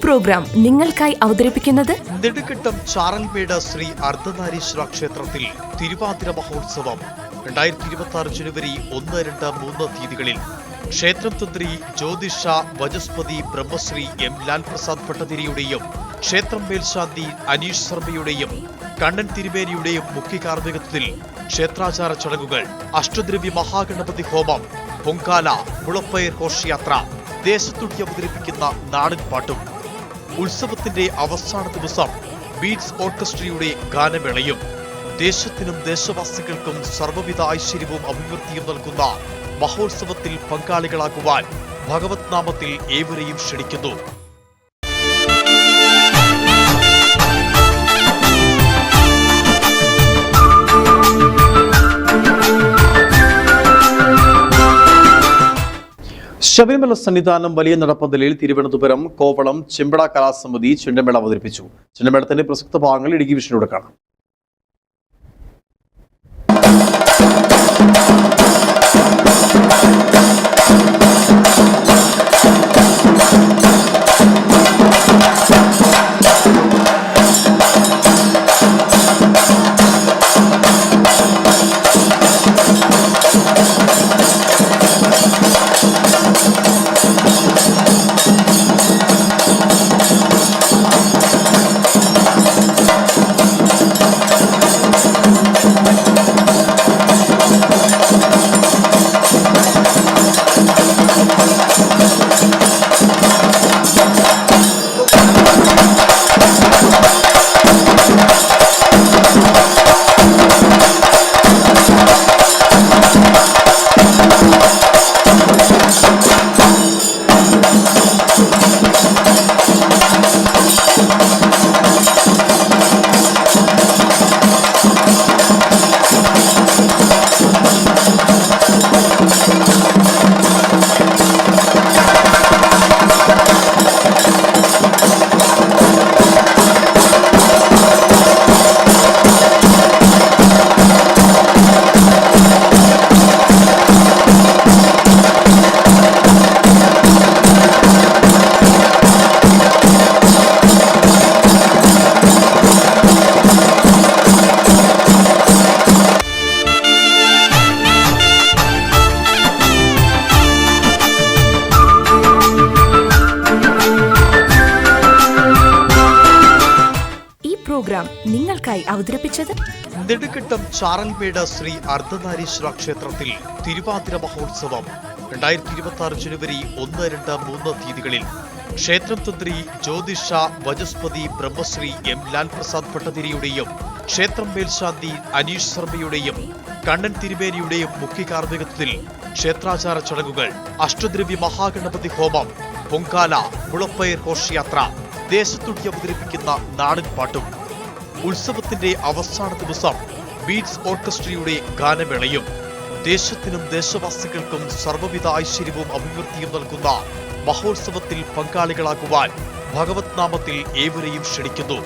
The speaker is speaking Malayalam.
പ്രോഗ്രാം നിങ്ങൾക്കായി അവതരിപ്പിക്കുന്നത് നെടുങ്കണ്ടം ചാറൽമേട് ശ്രീ അർദ്ധനാരീശ്വര ക്ഷേത്രത്തിൽ തിരുവാതിര മഹോത്സവം 2026 ജനുവരി 1, 2, 3 തീയതികളിൽ ക്ഷേത്രം തന്ത്രി ജ്യോതിഷ വചസ്പതി ബ്രഹ്മശ്രീ എം ലാൽ പ്രസാദ് ഭട്ടതിരിയുടെയും ക്ഷേത്രം മേൽശാന്തി അനീഷ് ശർമ്മയുടെയും കണ്ണൻ തിരുമേനിയുടെയും മുഖ്യ കാർമ്മികത്വത്തിൽ ക്ഷേത്രാചാര ചടങ്ങുകൾ, അഷ്ടദ്രവ്യ മഹാഗണപതി ഹോമം, പൊങ്കാല, മുളപ്പയർ ഘോഷയാത്ര, ദേശത്തുടി അവതരിപ്പിക്കുന്ന നാടൻ പാട്ടും, ഉത്സവത്തിന്റെ അവസാന ദിവസം ബീറ്റ്സ് ഓർക്കസ്ട്രയുടെ ഗാനമേളയും, ദേശത്തിനും ദേശവാസികൾക്കും സർവ്വവിധ ഐശ്വര്യവും അഭിവൃദ്ധിയും നൽകുന്ന മഹോത്സവത്തിൽ പങ്കാളികളാകുവാൻ ഭഗവത് നാമത്തിൽ ഏവരെയും ക്ഷണിക്കുന്നു. ശബരിമല സന്നിധാനം വലിയ നടപ്പന്തലിൽ തിരുവനന്തപുരം കോവളം ചെമ്പട കലാസമിതി ചെണ്ടമേള അവതരിപ്പിച്ചു. ചെണ്ടമേളത്തിന്റെ പ്രസക്ത ഭാഗങ്ങൾ ഇടുക്കി വിഷനിലൂടെ കാണാം. പ്രോഗ്രാം നിങ്ങൾക്കായി അവതരിപ്പിച്ചത് നെടുങ്കണ്ടം ചാറൽമേട് ശ്രീ അർദ്ധനാരീശ്വര ക്ഷേത്രത്തിൽ തിരുവാതിര മഹോത്സവം 2026 ജനുവരി 1, 2, 3 തീയതികളിൽ ക്ഷേത്രം തന്ത്രി ജ്യോതിഷ വചസ്പതി ബ്രഹ്മശ്രീ എം ലാൽ പ്രസാദ് ഭട്ടതിരിയുടെയും ക്ഷേത്രം മേൽശാന്തി അനീഷ് ശർമ്മയുടെയും കണ്ണൻ തിരുമേനിയുടെയും മുഖ്യ കാർമ്മികത്വത്തിൽ ക്ഷേത്രാചാര ചടങ്ങുകൾ, അഷ്ടദ്രവ്യ മഹാഗണപതി ഹോമം, പൊങ്കാല, മുളപ്പയർ ഘോഷയാത്ര, ദേശത്തുടി അവതരിപ്പിക്കുന്ന നാടൻ പാട്ടും, ഉത്സവത്തിന്റെ അവസാന ദിവസം ബീറ്റ്സ് ഓർക്കസ്ട്രയുടെ ഗാനമേളയും, ദേശത്തിനും ദേശവാസികൾക്കും സർവ്വവിധ ഐശ്വര്യവും അഭിവൃദ്ധിയും നൽകുന്ന മഹോത്സവത്തിൽ പങ്കാളികളാകുവാൻ ഭഗവത് നാമത്തിൽ ഏവരെയും ക്ഷണിക്കുന്നു.